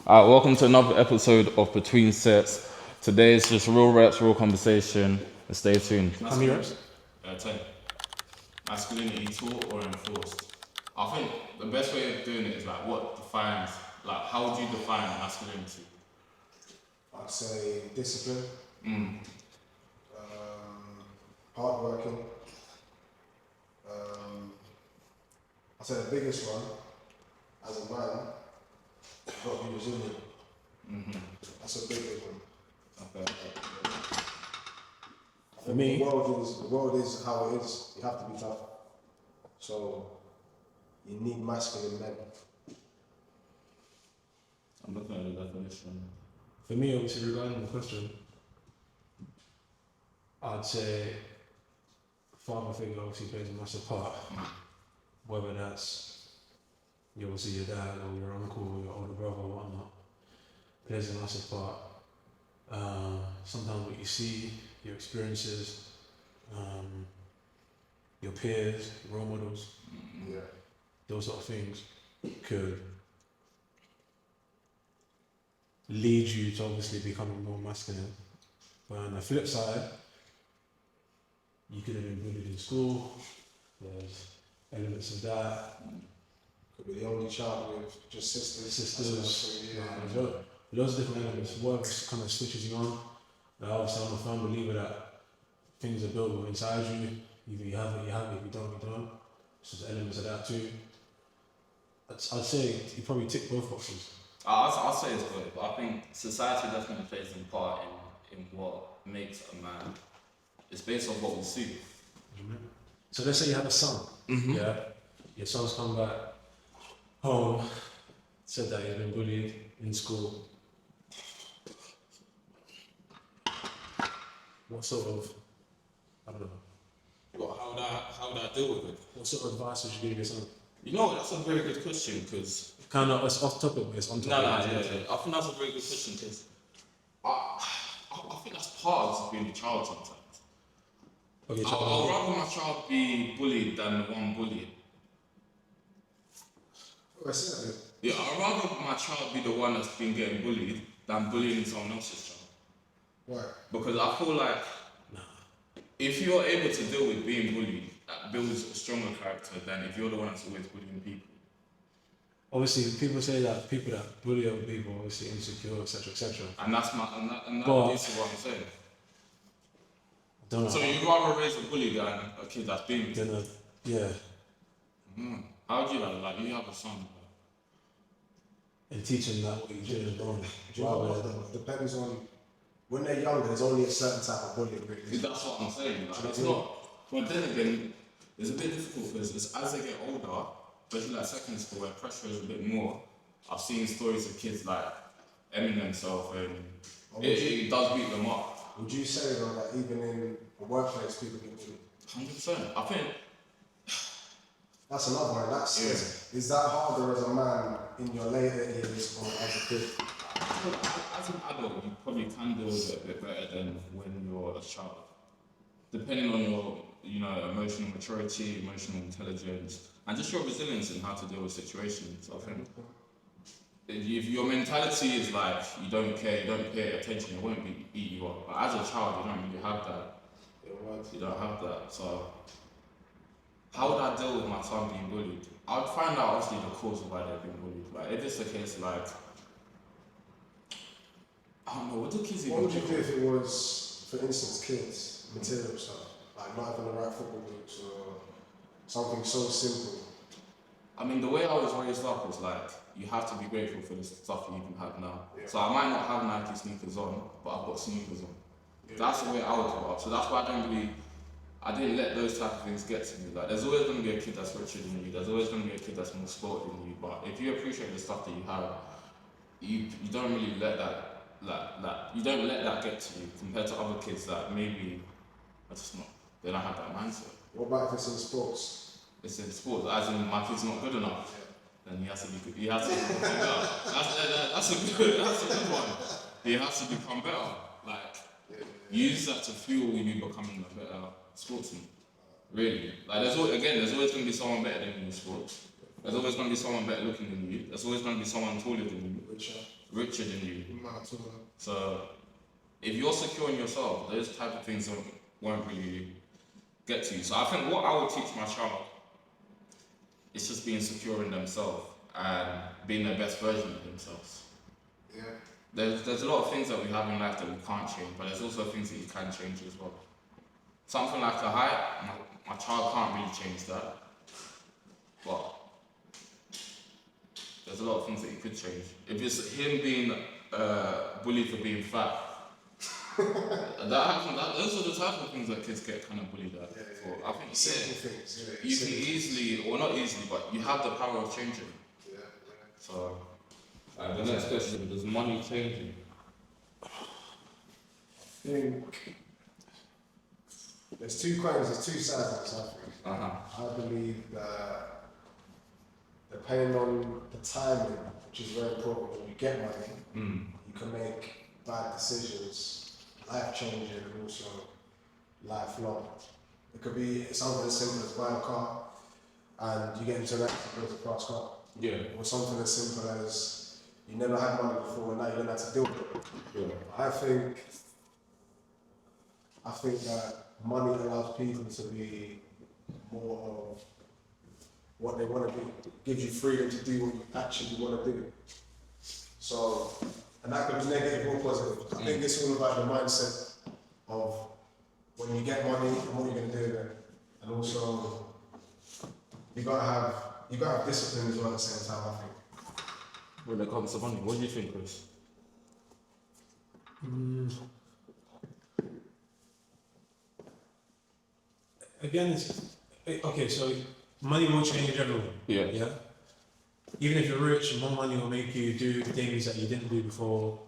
Welcome to another episode of Between Sets. Today is just real reps, real conversation. Stay tuned. How many reps? 10. Masculinity taught or enforced. I think the best way of doing it is like what defines, like how would you define masculinity? I'd say discipline, Mm. hard working. I'd say the biggest one, as a man, you've got to be resilient. Mm-hmm. That's a big one. Okay. For me, the world is how it is. You have to be tough. So you need masculine men. I'm looking at the definition. For me, obviously, regarding the question, I'd say father figure obviously plays a massive part. Whether that's obviously your dad or your uncle or your older brother or whatnot, plays a massive part. Sometimes what you see, your experiences, your peers, role models, Yeah. those sort of things could lead you to obviously becoming more masculine. But on the flip side, you could have been bullied in school. There's elements of that. Could be the only child with just sisters. There's loads of different elements. Whatever kind of switches you on. Obviously, I'm a firm believer that things are built inside you. Either you have it, if you don't, you don't. So there's elements of that too. I'd say you probably tick both boxes. I'll say it's good, but I think society definitely plays a part in what makes a man. It's based on what we see. So let's say you have a son. Mm-hmm. Yeah. Your son's come back home, said that he's been bullied in school. What sort of, I don't know, How would I deal with it? what sort of advice would you give your son? You know, that's a very good question because Kind of, it's off topic, but it's on topic. I think that's a very good question because I think that's part of being a child sometimes. Okay, I'd rather my child be bullied than the one bullied. Yeah, I'd rather my child be the one that's been getting bullied than bullying someone else's child. Why? Because I feel like if you're able to deal with being bullied, that builds a stronger character than if you're the one that's always bullying people. Obviously, people say that people that bully other people are obviously insecure, etc., etc. And that's But- this is what I'm saying. I don't know. So you'd rather raise a bully than a kid that's being bullied? Then, yeah, How do you like you have a son? and teaching that what you're doing is wrong. Do you know what though? Depends on when they're younger. There's only a certain type of bullying. Really. That's what I'm saying. Like, it's not. But then again, it's a bit difficult because it's as they get older, especially like secondary school where pressure is a bit more. I've seen stories of kids like Eminem himself and it does beat them up. Would you say though that even in the workplace people get bullied? 100%. I think That's another one. Is that harder as a man in your later years or as a kid? as an adult, you probably can deal with it a bit better than when you're a child. Depending on your, emotional maturity, emotional intelligence, and just your resilience in how to deal with situations. I think if your mentality is like you don't care, you don't pay attention, it won't eat you up. But as a child, you don't really have that. You don't have that. So how would I deal with my son being bullied? I'd find out obviously the cause of why they're being bullied. Like if it's the case, like I don't know, what do kids even What would you do? do if it was, for instance, kids, material stuff, like not having the right football boots or something so simple? I mean, the way I was raised up was like, you have to be grateful for the stuff you even have now. Yeah. So I might not have Nike sneakers on, but I've got sneakers on. Yeah. That's the way I was brought up. So that's why I didn't let those type of things get to me. Like, there's always going to be a kid that's richer than you. There's always going to be a kid that's more sporty than you. But if you appreciate the stuff that you have, you don't really let that, you don't let that get to you compared to other kids that maybe are just not, they don't have that mindset. What about if it's in sports? It's in sports, as in my kid's not good enough. Then he has to be good. He has to become better. That's a good one. He has to become better. Like, use that to fuel you becoming a better sportsman. Really. Like, there's always going to be someone better than you in sports. There's always going to be someone better looking than you. There's always going to be someone taller than you. richer than you. Not at all. So if you're secure in yourself, those type of things won't really get to you. So I think what I would teach my child is just being secure in themselves and being the best version of themselves. Yeah. There's a lot of things that we have in life that we can't change, but there's also things that you can change as well. Something like a height, my child can't really change that. But there's a lot of things that he could change. If it's him being bullied for being fat, that happens. Those are the type of things that kids get kind of bullied at. For. I think Simple things. Yeah. you can easily, or not easily, but you have the power of changing. Yeah. So the next question: does money change you? I think there's two coins, there's two sides of this, I think. I believe that depending on the timing, which is very important, when you get money, you can make bad decisions, life-changing and also lifelong. It could be something as simple as buying a car and you get into an accident with a fast car. Yeah. Or something as simple as you never had money before and now you're going to have to deal with it. Yeah. I think that money allows people to be more of what they want to do. It gives you freedom to do what you actually want to do. So, and that could be negative or positive. I think it's all about the mindset of when you get money and what you're going to do with it. And also, you gotta have discipline as well at the same time, I think. When it comes to money, what do you think, Chris? Again, okay, so money will change everyone. Yeah. Yeah. Even if you're rich, more money will make you do things that you didn't do before.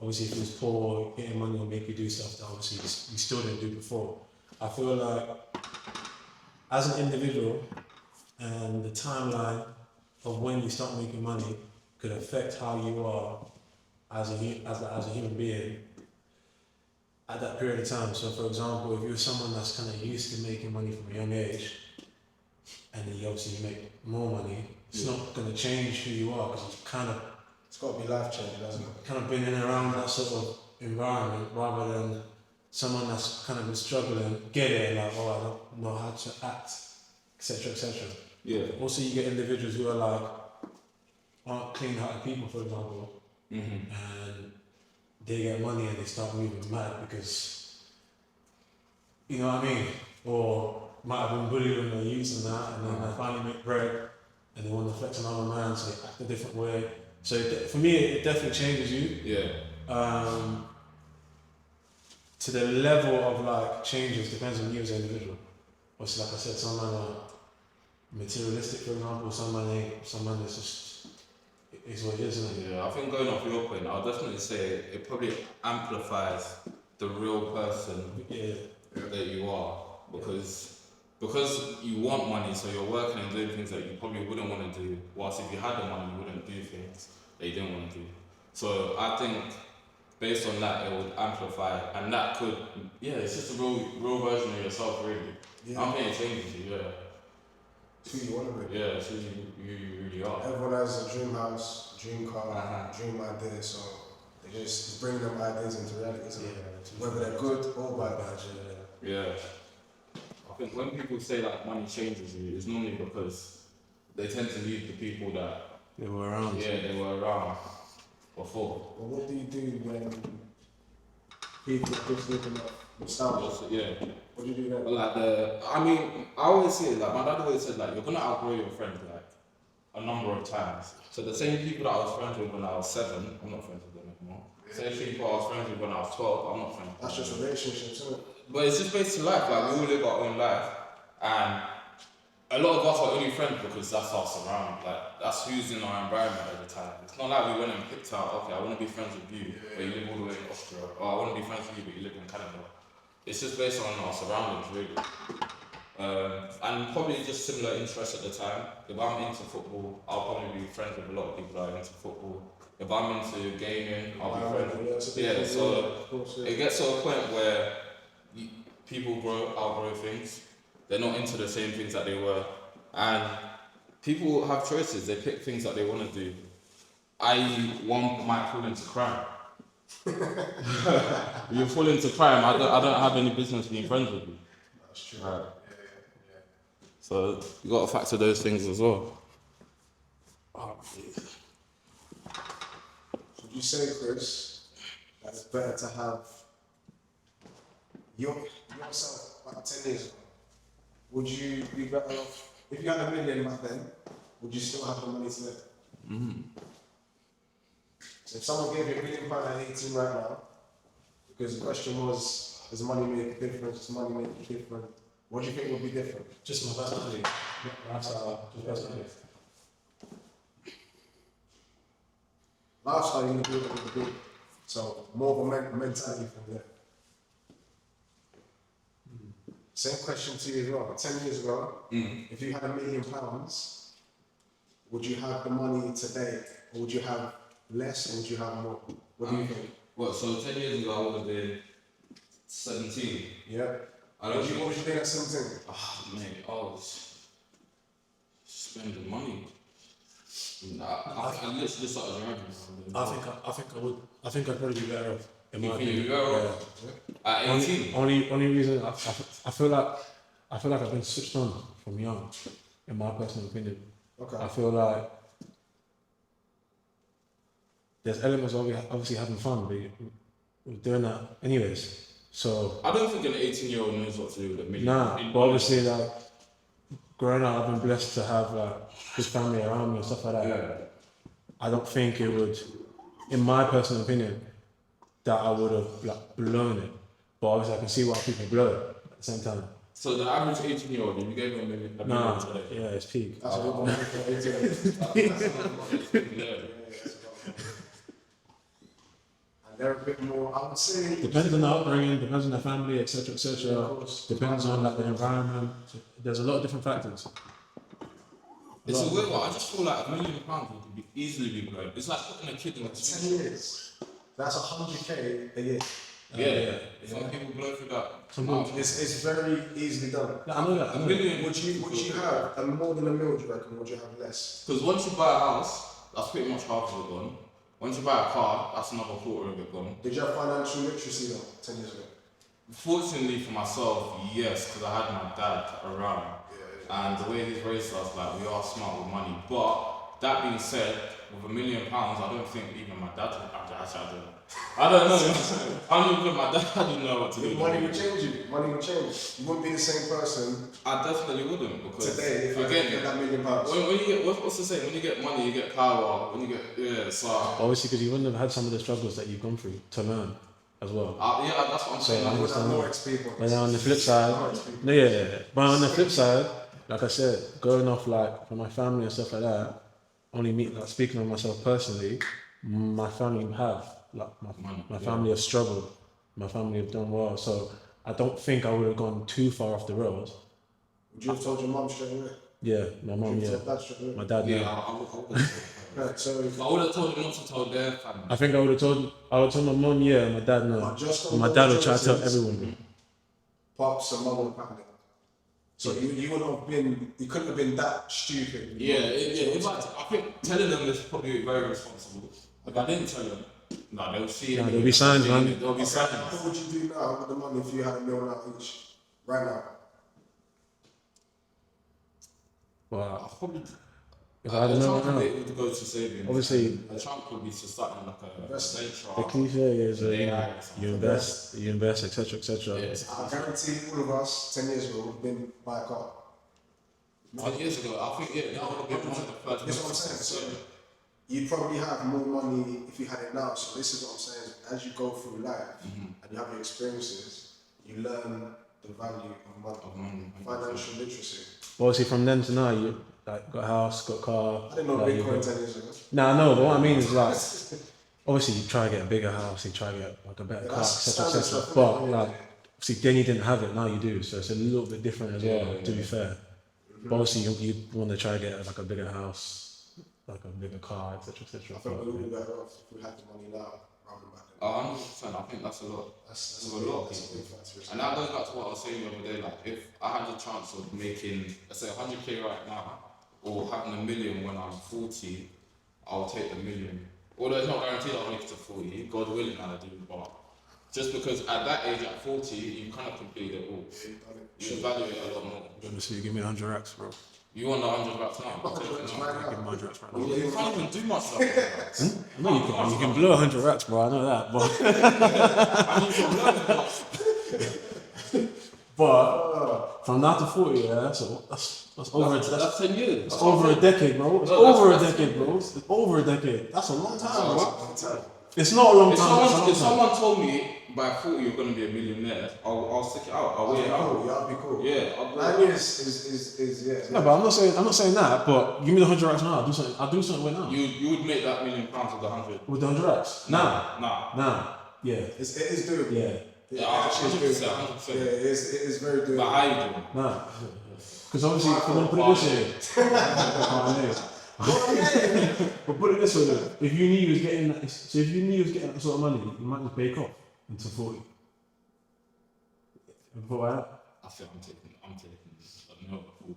Obviously, if you're poor, getting money will make you do stuff that obviously you still didn't do before. I feel like as an individual, and the timeline of when you start making money could affect how you are as a human being at that period of time. So, for example, if you're someone that's kind of used to making money from a young age, and then you obviously make more money, it's not going to change who you are because It's got to be life changing, doesn't it? kind of been in and around that sort of environment, rather than someone that's kind of been struggling, get it, like, oh, I don't know how to act, etc., etc. Yeah. Also, you get individuals who are like, aren't clean-hearted people, for example, and they get money and they start moving mad because, you know what I mean? Or might have been bullied when they're youth and that, and then they finally make bread and they want to flex on other man, so they act a different way. So for me, it definitely changes you. Yeah. To the level of like changes depends on you as an individual. Obviously, like I said, some men are materialistic, for example, some men ain't, some men is just, it's what it is, isn't it? Yeah, I think going off your point, I'll definitely say it probably amplifies the real person that you are, because you want money, so you're working and doing things that you probably wouldn't want to do, whilst if you had the money, you wouldn't do things that you didn't want to do. So I think based on that, it would amplify, and that could, it's just a real version of yourself, really. Yeah. I'm saying it changes you, It's who you want to be. Yeah, it's who you really are. Everyone has a dream house, dream car, dream idea, so they just bring them ideas into reality, isn't it? Whether they're good or bad. Yeah. I think when people say like money changes you, it's normally because they tend to leave the people that They were around. Yeah, they were around before. Well, what do you do when people are just looking at nostalgia? Yeah. What do you do then? I always say it, like my dad always said, like, you're gonna outgrow your friends like a number of times. So the same people that I was friends with when I was 7, I'm not friends with them anymore. Same people I was friends with when I was 12, I'm not friends with them. That's just relationships, isn't it? But it's just based on life, like we all live our own life, and a lot of us are only friends because that's our surround, like that's who's in our environment at the time. It's not like we went and picked out, okay, I want to be friends with you, but you live all the way in Austria, or I want to be friends with you, but you live in Canada. It's just based on our surroundings, really. And probably just similar interests at the time. If I'm into football, I'll probably be friends with a lot of people that are into football. If I'm into gaming, I'll be friends. So it gets to a point where people outgrow things. They're not into the same things that they were, and people have choices. They pick things that they want to do, one might fall into crime. You fall into crime. I don't have any business being friends with you. That's true. Right. Yeah. So you got to factor those things as well. Oh, Would you say, Chris, that it's better to have yourself like 10 years ago? Would you be better off if you had $1 million back then? Would you still have the money today? So if someone gave you £1 million at 18 right now, because the question was, does money make a difference? Does money make a difference? What do you think would be different? Just my personality. Lifestyle, just personality. Lifestyle, you can do what you do. So more of a mentality from there. Same question to you as well. 10 years ago, if you had £1 million, would you have the money today, or would you have less, or would you have more? What do you think? Well, so 10 years ago I would have been 17. Yeah. What was you doing at 17? Oh, mate, I was spending money. I literally just started driving. I think I'd probably be better off. In my You think you'd be opinion. better off? At 18? Only reason I feel like I've been switched on from young, in my personal opinion. Okay. I feel like there's elements of obviously having fun, but we're doing that anyways. So I don't think an 18-year-old knows what to do with $1 million. nah, but obviously like growing up, I've been blessed to have like good family around me and stuff like that. Yeah. I don't think it would, in my personal opinion, that I would have like blown it. But obviously I can see why people blow it at the same time. So the average 18-year-old, if you gave him $1 million Nah, today. yeah, it's peak. That's what I'm thinking. Yeah. And they're a bit more, I would say. Depends on the upbringing, depends on the family, etc., etc. Of course. Depends on like the environment. There's a lot of different factors. It's a weird one. I just feel like £1 million would be easily be blown. It's like putting a kid in a 10 years. That's 100k a year. Yeah. Some people blow through that. It's very easily done. I know that. $1 million. Would you have more than $1 million, do you reckon, or would you have less? Because once you buy a house, that's pretty much half of it gone. Once you buy a car, that's another quarter of it gone. Did you have financial literacy though, 10 years ago? Fortunately for myself, yes, because I had my dad around. And the way he's raised us, like, we are smart with money. But that being said, with £1 million, I don't think even my dad would actually, I don't know. I don't even think my dad would know what to do. Money would change you. Money would change. You wouldn't be the same person I definitely wouldn't, because today if you get that £1 million. when you get, what's the saying? When you get money, you get power. When you get, so. Obviously, because you wouldn't have had some of the struggles that you've gone through to learn as well. Yeah, that's what I'm saying. I You would have understand more that. experience. But then on the flip side, no, yeah. But on the flip side, like I said, going off like for my family and stuff like that, only me, like speaking of myself personally, my family have like my family have struggled, my family have done well, so I don't think I would have gone too far off the road. Would you have told your mum straight away? Yeah, my mum, Would you yeah, have told dad straight away? my dad, Yeah, yeah. I would. Right, so I would have told him not to tell their family. I think I would have told my mum, yeah, and my dad, no. But just on And my those dad would try to tell choices, everyone. pops and mum would panic. So you wouldn't have been, you couldn't have been that stupid. I think telling them is probably very responsible. If I didn't tell them, no, they'll see it. There'll be signs, man. There'll be signs. What would you do now with the money if you had $1 million out each? Right now. Wow. I'll probably. If I had a chunk million of now, it would go to savings. obviously, A chunk would be to start in like a venture. the cliche is AI or you something. invest, etc., etc. Yeah. I guarantee all of us 10 years ago would have been buy a car. 10 years ago, I think that would have been one of the first. That's what I'm saying. So you'd probably have more money if you had it now. So this is what I'm saying. As you go through life and you have your experiences, you learn the value of money, financial literacy. Obviously, from then to now, you like got a house, got a car. I didn't know like, Bitcoin 10 years ago. Nah, no, but what I mean is like, obviously, you try to get a bigger house, you try to get like a better car, that's etc., standard etc. stuff, But isn't it? like, see, then you didn't have it, now you do, so it's a little bit different as well. To be fair, but obviously, you want to try to get like a bigger house, like a bigger car, etc., etc. I think we would be better off if we had the money now rather than back then. 100%, I think that's a lot. That's a lot of that's a people. big factor. And that goes back to what I was saying the other day, like if I had the chance of making, let's say 100k right now, or having $1 million when I'm 40, I'll take the million. Although it's not guaranteed I'll make it to 40, God willing I do, but just because at that age, at 40, you kind of completed it all. You evaluate it a lot more. Honestly, give me 100 racks, bro. You want the 100 racks now? I'll take it now. Give me 100 racks right now. You can't even do much stuff with racks. I know you can blow 100 racks, bro. I know that, but I mean, you can learn a lot. but from now to 40, yeah, that's over. That's 10 years. That's over a decade, bro. It's over a decade, bro. It's over a decade. That's a long time, bro. It's not a long time. If someone told me by 40 you're going to be a millionaire, I'll stick it out. I'll wait it out. Yeah, that'd be cool. Yeah, I'll go. 9 years is yeah. No, but I'm not saying that. But give me the 100 racks now. I'll do something with now. You would make that £1 million with the 100. With the 100 racks? Nah. Yeah. It is doable. Yeah. Yeah, Actually, 100%. yeah, it is very doable. But how you doing? Nah. Because obviously, if I'm gonna put it this way. But put it this way, though. If you knew you was getting that, so if you knew you was getting that sort of money, you might just bake off until 40. I think I'm taking no 40.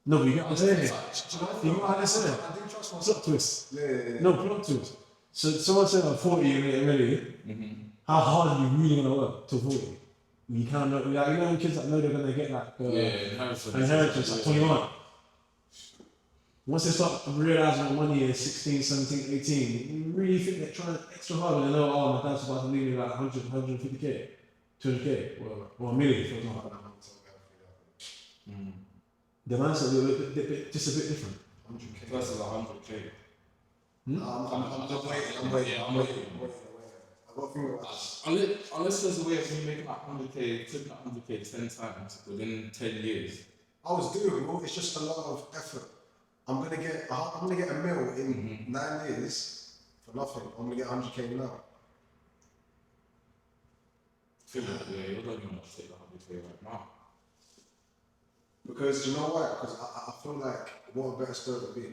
No, but you get what I'm saying. You get what I'm saying. I do trust myself. Plot twist. Yeah. No, plot twist. So someone said at 40 you're gonna get ready. How hard are you really gonna work till 40? You can't know, like, you know, kids that know they're gonna get like inheritance at 21. Once they start realizing what money is 16, 17, 18, you really think they're trying extra hard when they know, oh, my dad's about to leave me like 100, 150k, 200k, whatever, or $1 million, for example. The mindset is just a bit different. 100k versus 100k. I'm waiting. I've got to think about this. Unless there's a way of me making that 100k, taking that 100k 10 times within 10 years. I was doable. It's just a lot of effort. I'm gonna get a mil in 9 years for nothing. I'm gonna get 100k now. Yeah, you don't even want to take the 100k right now. Because you know why? Because I feel like what a better story would be.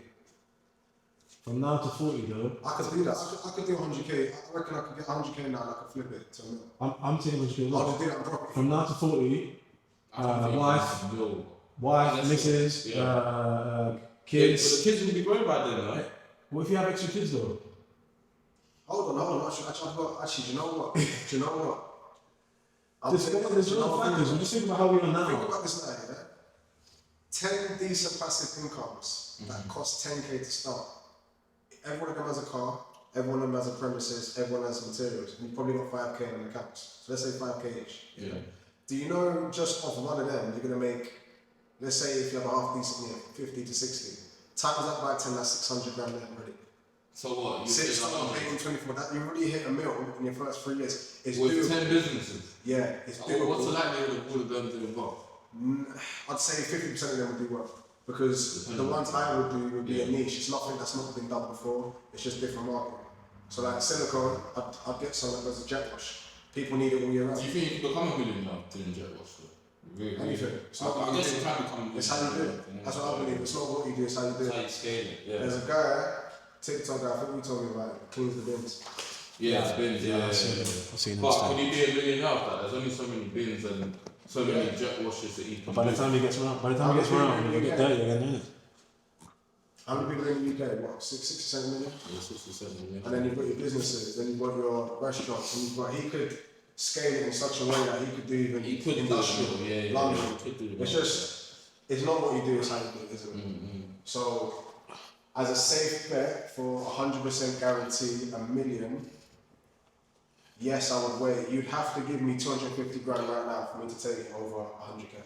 From now to 40 though. I could do that. I could do 100k. I reckon I could get 100k now and I could flip it to a mil. I'm taking 100k. I'll just do that properly. From now to 40, wife, missus, kids. But the kids will be grown by then, right? What if you have extra kids though? Hold on. Actually, do you know what? There's no factors. We're just thinking about how we are now. Think about this now, yeah? 10 decent passive incomes that cost 10k to start. Everyone of them has a car, everyone of them has a premises, everyone has materials, and you've probably got 5k on accounts. So let's say 5k each. Yeah. Do you know just off one of them, you're going to make, let's say if you have a half decent year, 50 to 60. Times that by 10, that's 600 grand net already. So what? You 24, that you already hit a mil in your first 3 years. It's with doable. 10 businesses? Yeah, it's doable. What's the likelihood of all of them doing well? I'd say 50% of them would do well. Because the ones I would do would be a niche. It's nothing that's not been done before. It's just different market. So like silicone, I'd get someone that does a jet wash. People need it all year round. Do you think you can become a millionaire doing jet wash? Anything. It's not I guess you can become a millionaire. It's how you do it. That's what I believe. It's not what you do, it's how you do It's it. how you scale it, yeah. There's a guy, TikTok guy, I think you told me about it, cleans the bins. Yeah, it's bins, yeah. I've seen But could you be a millionaire with that? There's only so many bins and so many jet washes that you can By the time he gets around, you get dirty again, isn't it? How many people in the UK? What, 67 million? Yeah, 67 million. And then you've got your businesses, then you've got your restaurants, and you've got, he could scale it in such a way that he could do even He could industrial, do it, London. he could do it. It's just, it's not what you do, it's how you do it, isn't it? So, as a safe bet for 100% guarantee, a million, yes, I would wait. You'd have to give me 250 grand right now for me to take it over 100k.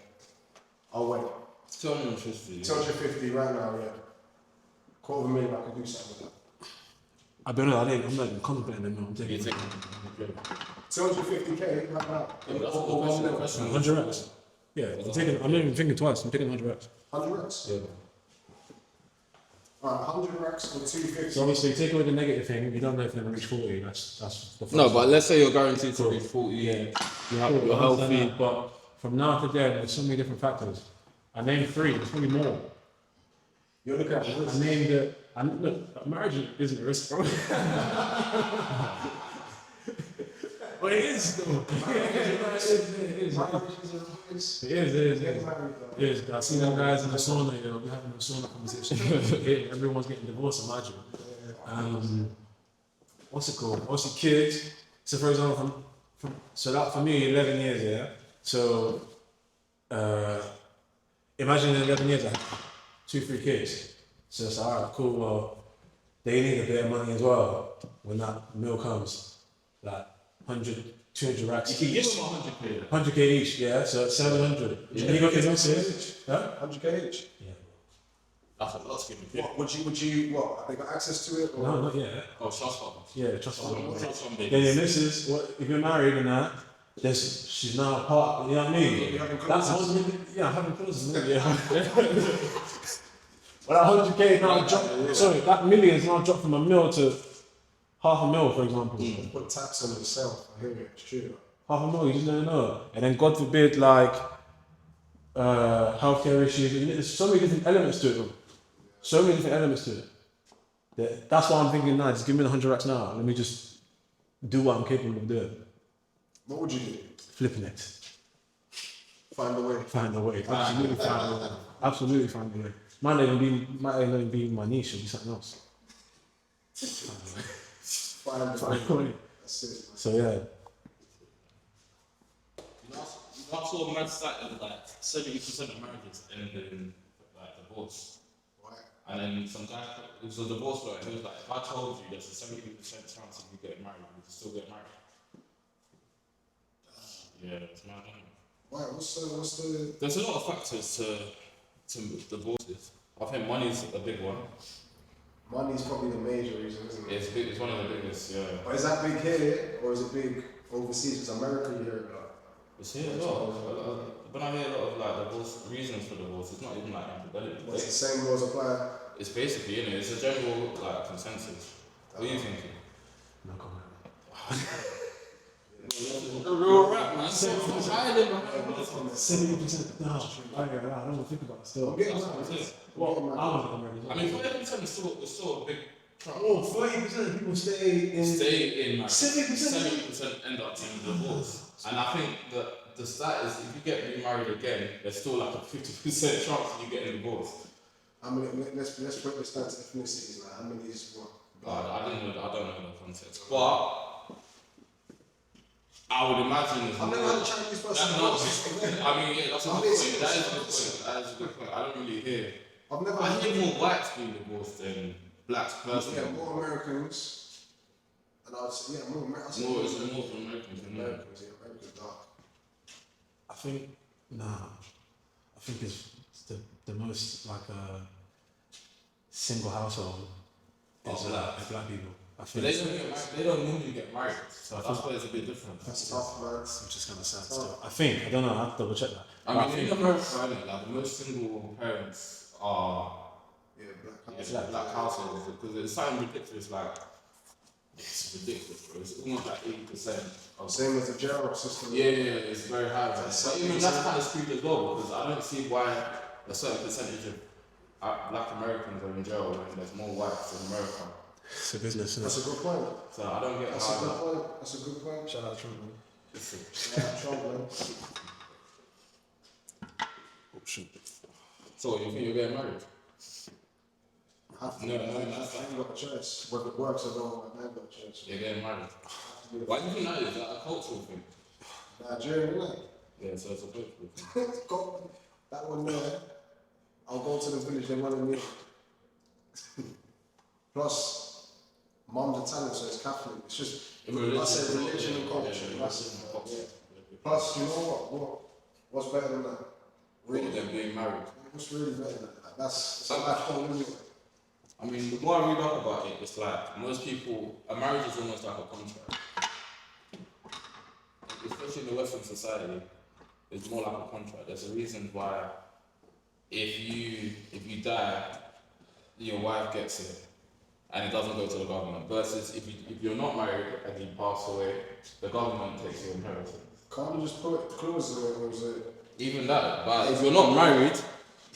I'll wait. 250. 250 right now, yeah. $250,000, I could do something with that. I'll be honest, I'm not even contemplating it, I'm taking it. 250k right now. Yeah, that's the question. 100 racks. Yeah, I'm not even thinking twice, I'm taking 100 racks. 100 racks? Yeah. Alright, 100 racks for 250. So obviously, take away the negative thing, you don't know if they're going to reach 40, that's the first No, but let's say you're guaranteed to reach 40. Yeah. You're healthy. But from now to then, there's so many different factors. I named 3, there's probably more. You're looking at the I named it, and look, marriage isn't a risk, bro. But it is though. It is. It is. I see them guys in the sauna, you know, we're having a sauna conversation. Yeah, everyone's getting divorced, imagine. What's it called? What's your kids? So for example, so that for me, 11 years, yeah. So imagine in 11 years I have 2-3 kids. So it's alright, cool. Well, they need a bit of money as well when that meal comes, like 100, 200 racks. You can give them 100k. 100k each, yeah. So it's 700. Yeah. And you got kids each? Huh? 100k each. Yeah. That's a lot to give me. What would you what? Have they got access to it? Or? No, not yet. Oh, trust fund. Yeah, trust fund. Trust fund, Yeah, baby. your missus, what, if you're married and that, she's now a part, you know what I mean? You're having That's clauses. yeah, I'm having clauses, yeah. Well, that 100k now dropped, sorry, that million is now dropped from a mil to half a mil, for example. Put tax on yourself. I hear it. It's true. Half a mil, you just never know. And then God forbid, like, healthcare issues, and there's so many different elements to it. So many different elements to it. That's why I'm thinking now, just give me the 100 racks now. Let me just do what I'm capable of doing. What would you do? Flipping it. Find a way. Find a way. Absolutely find a way. Absolutely find a way. Might not even be my niche, it'll be something else. Find Find a way. That's it. So yeah. I saw a mad stat of like 70% of marriages end in like divorce. Right. And then some guy, it was a divorce lawyer, and he was like, if I told you there's a 70% chance of you getting married, would you still get married? Yeah, it's mad, isn't it? Right. What's the? There's a lot of factors to divorces. I think money's a big one. Money's probably the major reason, isn't it? It's big. It's one of the biggest. Yeah. But is that big here or is it big overseas? Because America, you hear about. It's here a lot. But I hear a lot of like divorce reasons for divorce. It's not even like infidelity. What's the same laws apply? It's basically, you know, it's a general like consensus. What are you thinking? No comment. A real rap, man. 70%. No, I don't want to think about it still. I'm getting married. Well, I wasn't married. I mean, 40% is still a big chunk. Oh, 40% of people stay in. Stay in marriage. 70%? 70% end up in divorce. And I think that the stat is if you get remarried again, there's still like a 50% chance of you getting divorced. I mean, let's break this down to ethnicities. Like, how many is what? I don't know the context. But I would imagine it's I've never had a Chinese person. I mean, yeah, that's a good point. That is a good point. That is a good point. I don't really hear. I've never I had hear more whites being divorced than blacks personally. Yeah, more Americans. And I'd say, yeah, more Americans. More from Americans than Americans, yeah, Americans dark. I think, I think it's the most like a single household is black people. I But think they don't get married. They don't normally get married, so that's why it's a bit different. That's tough, man. which is kind of sad still. I think, I don't know, I have to double check that. I mean, in America, like the most single parents are Yeah, black households because it's something ridiculous. Like it's ridiculous, bro. It's almost like 80% of. Same as the jail system. Yeah, it's very high. But even that's kind of screwed as well because I don't see why a certain percentage of black Americans are in jail when there's more whites in America. It's a business, isn't That's a good point. So I don't get That's how a good point. That's a good point. Shout out Trump, man. Shout out Trump, man. Oh, shoot. So you think you're getting married? Have to. No, I ain't got a choice. Whether it works or not, I ain't got a choice. You're getting married. Why do you think that is? Is that a cultural thing? Nigerian, innit? Yeah, so it's a cultural thing. Go, that one there. I'll go to the village, they want me. Plus, mum's Italian, so it's Catholic. It's just, I said religion and culture. That's it. Yeah. Plus, you know what's better than that? Really, than being married. What's really better than that? That's a life goal, anyway. I mean, the more I read up about it, it's like most people, a marriage is almost like a contract. Especially in the Western society, it's more like a contract. There's a reason why if you die, your wife gets it and it doesn't go to the government. Versus if you're not married and you pass away, the government takes your inheritance. Can't you just put clauses in it or is it? Even that, but if you're not married,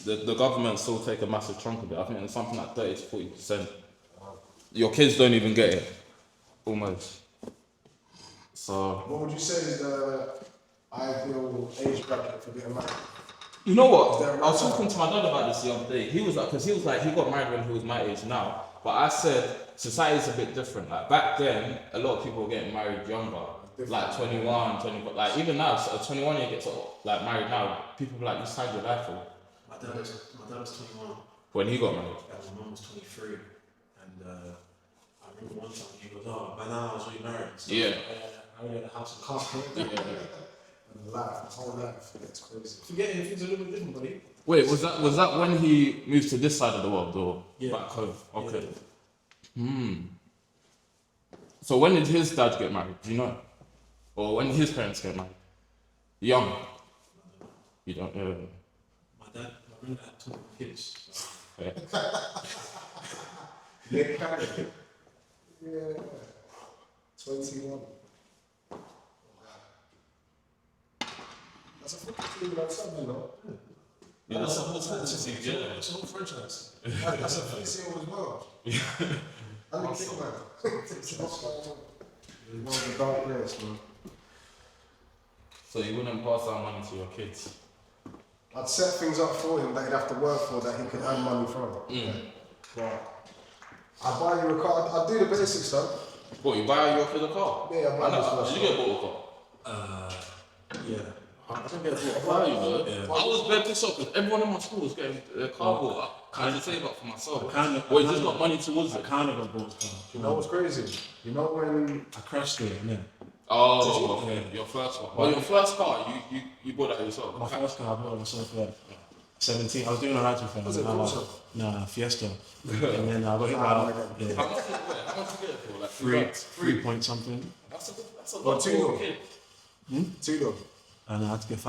the government still take a massive chunk of it. I think it's something like 30 to 40%. Your kids don't even get it, almost. So What would you say is the ideal age bracket for getting married? You know what? Is there a I was right talking to my dad about this the other day. He was like, because he was like, he got married when he was my age now. But I said, society's a bit different. Like back then, a lot of people were getting married younger, like 21, 20. Like even now, a 21-year gets like married now. People be like, you signed your life for. My dad was 21. When he got married. And my mum was 23. And I remember one time he goes, oh, by now I was already married. So, Yeah. I already had a house and car. And life, whole life, it's crazy. Forgetting things a little bit different, buddy. Wait, was that when he moved to this side of the world or back home? Okay. Yeah. So when did his dad get married? Do you know? Or when did his parents get married? Young. You don't know. My granddad had 2 kids. So. Yeah. 21. That's a football team like something, you know? Yeah, that's a whole fantasy. Yeah. It's a whole franchise. That's a physio as well. I didn't think about it. It's one of the dark days, man. So you wouldn't pass down money to your kids? I'd set things up for him that he'd have to work for that he could earn money from. But I'd buy you a car, I'd do the basic stuff. What, you buy your kid a car? Yeah, I buy this Did first. you get bought a car? Yeah. I don't get it. Why, you know? Yeah. I was very pissed off because everyone in my school was getting a car bought. I had to save up for myself. Well, just got money towards I it. kind of got bought a car. You know what's crazy? You know when I crashed it, yeah. Oh, Did you? okay. Your first one. Well, your first car, you bought that yourself. My first car, I bought it myself at 17. I was doing alright with it. Was it Corsa? Nah, Fiesta. And then I got hit by How much did you get it for? Like three point something. That's a Well, lot two for a though. kid. two though. And I had to get $5.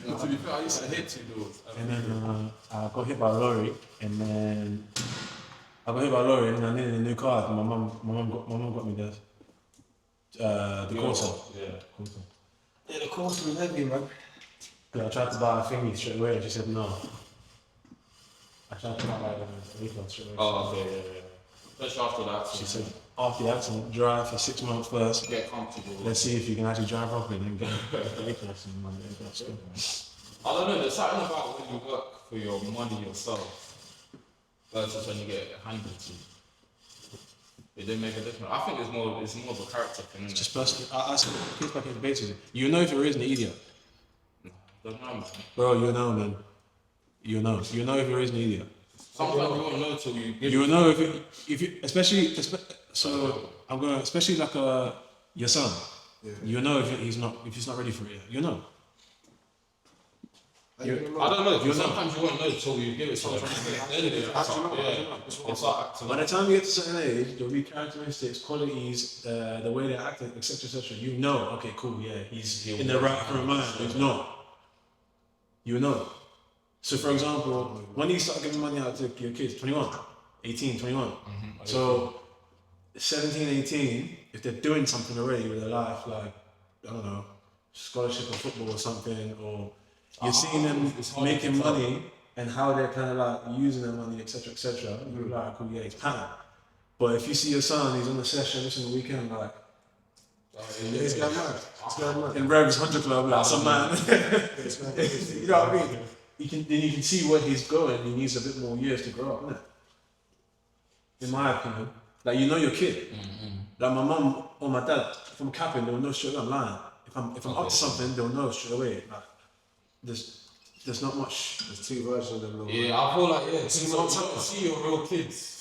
No, to be fair, I used to hate $2. And then I got hit by a lorry, and then I needed a new car. And my mum got me the Corsa. Yeah. Yeah, the Corsa was heavy, man. I tried to buy a thingy straight away, and she said no. I tried to buy a refund straight away. Oh, okay, yeah. Especially after that. She said, after the accident, drive for 6 months first. Get comfortable. Let's see if you can actually drive properly, and then get the refund and money. I don't know, there's something about when you work for your money yourself versus when you get it handed to you. It didn't make a difference. I think it's more of a character thing. It's just personal. I said, kids back in the base with it. You know if you're raising an idiot. Don't know, man. Bro, you know, man. You know if you're raising an idiot. Sometimes you won't know till you give You know if you especially so I'm gonna especially like your son. Yeah. You know if he's not ready for it yet. You know. I don't know, because sometimes you won't know till you give it to them. It's like, By the time you get to a certain age, there'll be characteristics, qualities, the way they're acting, etc., etc. You know, okay, cool, yeah, he's in the right frame of mind. He's not. You know. So, for example, when you start giving money out to your kids, 21, 18, 21. So, 17, 18, if they're doing something already with their life, like, I don't know, scholarship or football or something, or you're seeing them making money and how they're kind of like using their money, etc., etc. You're like, cool, yeah, it's pattern. But if you see your son, he's on the session, this on the weekend, like, It's going mad. It's going mad. in Rev's 100 Club, like some man. It's going mad. You know what I mean? You can see where he's going. He needs a bit more years to grow up, innit? In my opinion, like you know your kid. Like my mum or my dad, if I'm capping, they'll know straight away I'm lying. If I'm up to something, they'll know straight away. Like there's not much. There's two versions of them. yeah, I feel like, yeah, See, so you don't see your real kids.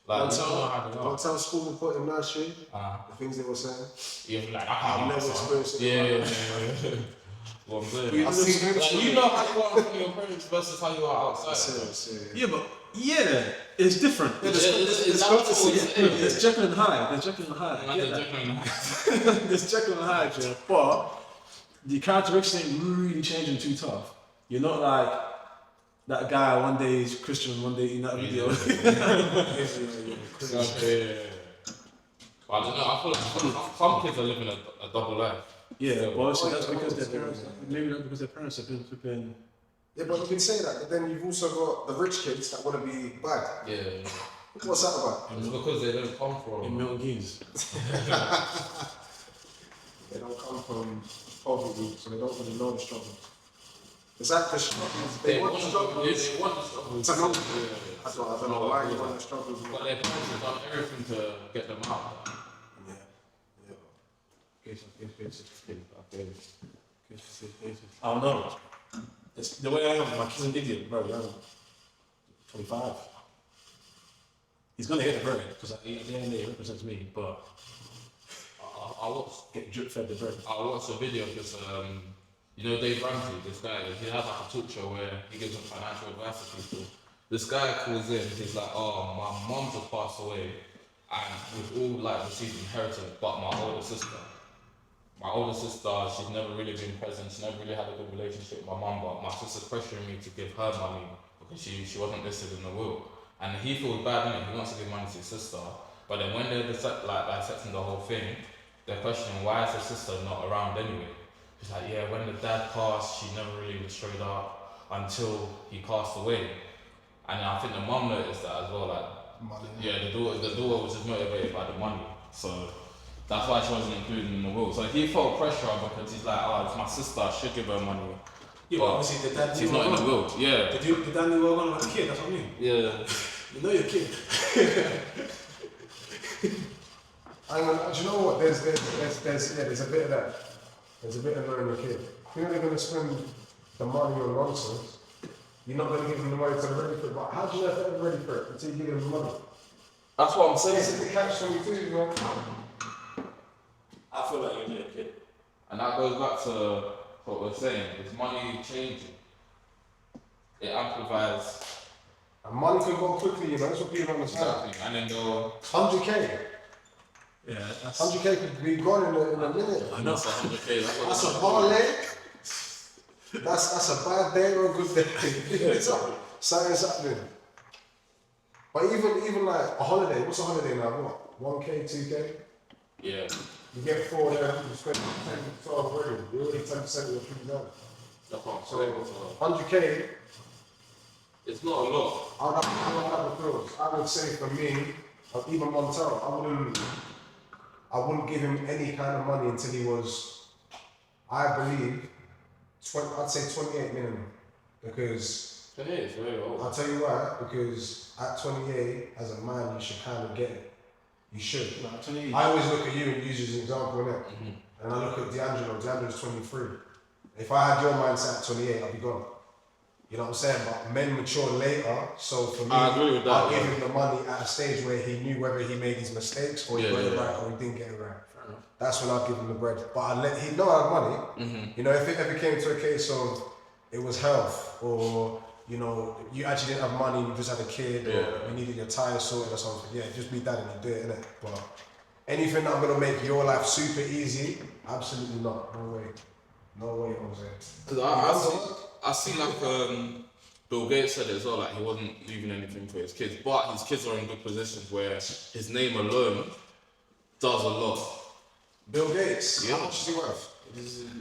Like, you don't know how they One are. time school we put in nursery, the things they were saying, You're like, I I've can't never answer. experienced it. Yeah. Well, I'm good. I've seen him Like, you know how you are in front of your parents versus how you are outside. Serious. Yeah, but it's different. There's Jekyll and Hyde. There's Jekyll and Hyde. I get that. There's Jekyll and Hyde, yeah. But the characteristics ain't really changing too tough. You're not like that guy. One day he's Christian, one day he's not video. Yeah. But I don't know, I feel like some kids are living a double life. Yeah, but obviously that's because their parents. Maybe not because their parents have been flipping. Yeah, but you can say that, but then you've also got the rich kids that want to be bad. Yeah. What's that about? It's because they don't come In from. Milton Keynes. they don't come from poverty, so they don't really know the struggle. It's like the struggles, they want the struggles. They want the struggles. To know. I don't know why you want the struggles. But their parents have done everything to get them out. Yeah. I don't know. It's the way I am. My kid's an idiot, bro. I'm 25. He's gonna get the bread because at the end of the day he represents me. But I watched get drip fed the bread. I watched a video because you know Dave Ramsey, this guy, he has like a talk show where he gives them financial advice to people. This guy calls in, he's like, oh, my mom just passed away and we've all like received inheritance but my older sister. My older sister, she's never really been present, she never really had a good relationship with my mum, but my sister's pressuring me to give her money because she wasn't listed in the will. And he feels bad, innit? He wants to give money to his sister, but then when they're dissecting the whole thing, they're questioning why is the sister not around anyway? She's like, yeah, when the dad passed, she never really showed up until he passed away. And I think the mum noticed that as well, like, Money. yeah, the daughter was just motivated by the money. So that's why she wasn't included in the will. So he felt pressure because he's like, oh, it's my sister, I should give her money. Yeah, but obviously the dad She's not in the will, yeah. The dad knew well about the kid, that's what I mean. Yeah. You know your kid. Do you know what? There's a bit of that. There's a bit of knowing your kid. You're not going to spend the money on nonsense. You're not going to give them the money until they're ready for it. But how do you know if they're ever ready for it until you give them the money? That's what I'm saying. It's the catch-22, man. I feel like you know your kid. And that goes back to what we're saying, is money changing. It amplifies. And money can go quickly, you know, that's what people don't understand. Exactly. And then go, 100k. Yeah, that's 100k could be gone in a minute. I know. that's 100k, That's a parlay. That's a bad day or a good day. Something's happening. But even like a holiday, what's a holiday now? What? 1k, 2k? Yeah. You get 4 there, you spend 10 to 12 already. You're already 10% of your food down. That's what I'm So saying. 100k, It's not a lot. I would have the bills. I would say for me, even Montero, I wouldn't give him any kind of money until he was, I believe, I'd say 28 minimum. Because 28 is very old. I'll tell you why, because at 28, as a man, you should kind of get it. You should. No, 28. I always look at you and use you as an example, innit? Mm-hmm. And I look at D'Angelo's 23. If I had your mindset at 28, I'd be gone. You know what I'm saying? But men mature later, so for me, I agree with that, I'll give yeah. him the money at a stage where he knew whether he made his mistakes or he got it right or he didn't get it right. Fair enough. That's when I'll give him the bread. But I'd let him know I have money. Mm-hmm. You know, if it ever came to a case of it was health or, you know, you actually didn't have money, you just had a kid or you needed your tires sorted or something, yeah, just be that and you do it, innit? But anything that I'm going to make your life super easy, absolutely not. No way. No way, Jose. Because I see like Bill Gates said it as well, like he wasn't leaving anything for his kids, but his kids are in good positions where his name alone does a lot. Bill Gates, Yeah. how much is he worth?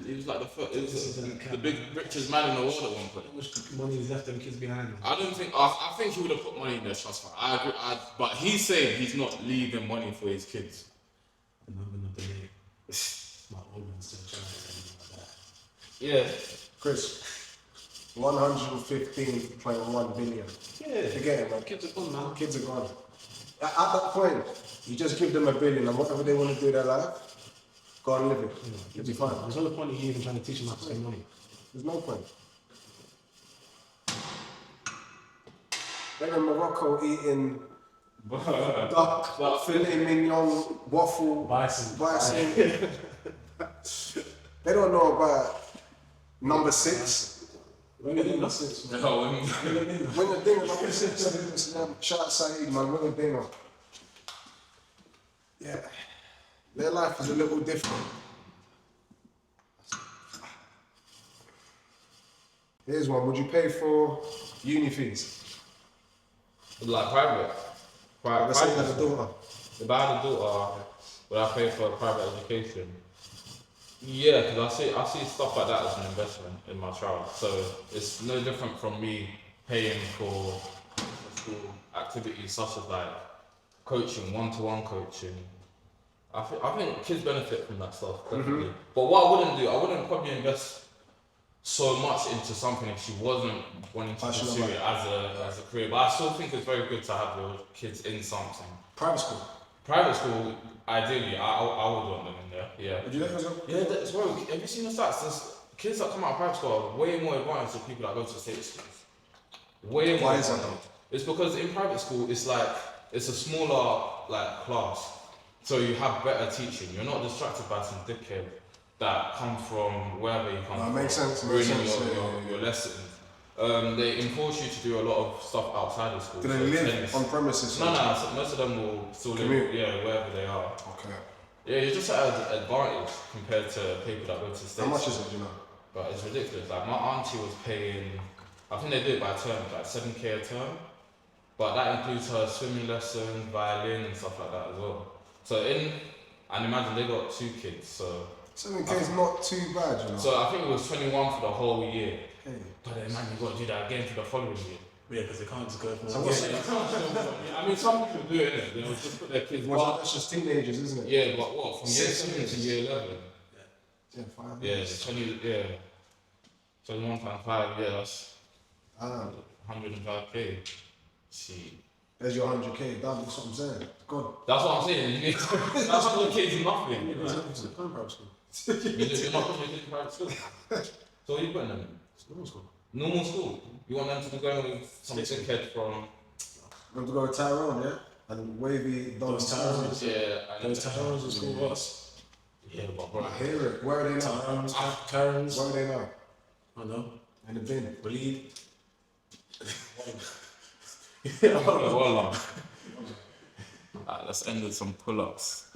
He was like the big richest man in the world at one point. How much money is left them kids behind? I think he would have put money in their trust fund. I agree, but he's saying he's not leaving money for his kids. And I'm gonna delay my old man still trying to like that. Yeah. Chris, 115.1 billion. Yeah. Forget it, man. Kids are gone, man. Kids are gone. At that point, you just give them $1 billion and whatever they want to do in their life, go and live it. You'll be fine. There's no point in you even trying to teach them how to spend money. There's no point. They're in Morocco eating duck, filet mignon, waffle, Bison. They don't know about number 6. When you do nothing. No, When the dinner number 6, shout out Saeed, man, when the dinner. Yeah. Their life is a little different. Here's one. Would you pay for uni fees? like private. Let's say you have a daughter. If I had a daughter, would I pay for private education? Yeah, because I see stuff like that as an investment in my child. So it's no different from me paying for school activities such as like coaching, one-to-one coaching, I think kids benefit from that stuff, definitely. But what I wouldn't probably invest so much into something if she wasn't wanting to Passionate pursue about it as a career. But I still think it's very good to have your kids in something. Private school. Private school, ideally, I would want them in there. Yeah. Would you let yourself? Yeah, that's bro. Have you seen the stats? There's kids that come out of private school are way more advanced than people that go to state schools. Way more Why is that advanced. It's because in private school, it's a smaller like class, so you have better teaching. You're not distracted by some dickhead that come from wherever you come from. Makes sense. Ruining your lessons. They enforce you to do a lot of stuff outside of school. Do they live on premises? No, most of them will still live, wherever they are. Okay. Yeah, you're just at an advantage compared to people that go to states. How much is it, do you know? But it's ridiculous. Like my auntie was paying, I think they do it by term, like 7k a term. But that includes her swimming lessons, violin and stuff like that as well. And imagine they got 2 kids, so. 7k is not too bad, you know. So I think it was 21 for the whole year. Hey. But then man, you got to do that again for the following year. Yeah, because they can't just go from So one what's year. I mean, some people do it, innit? They'll just put their kids. That's just teenagers, isn't it? Yeah, but what? From year 7 to year 11? Yeah, 5 Yeah, years. 21 times 5, yeah, that's 105k. See. There's your 100k, that's what I'm saying. God. That's what I'm saying. You need to, that's for the kids nothing. It's a private school. You're not putting your kids in private school. So what are you putting them in? It's normal school. Normal school. You want them to be going with some dickhead from. I'm going to go with Tyrone, yeah? And Wavy, Those Tyrones. Yeah. Those Tyrones are school with us. Yeah, but bro. I hear it. Where are they now? Tyrones, Karens. Where are they now? I know. In the bin. Bleed. Well, let's end with some pull-ups.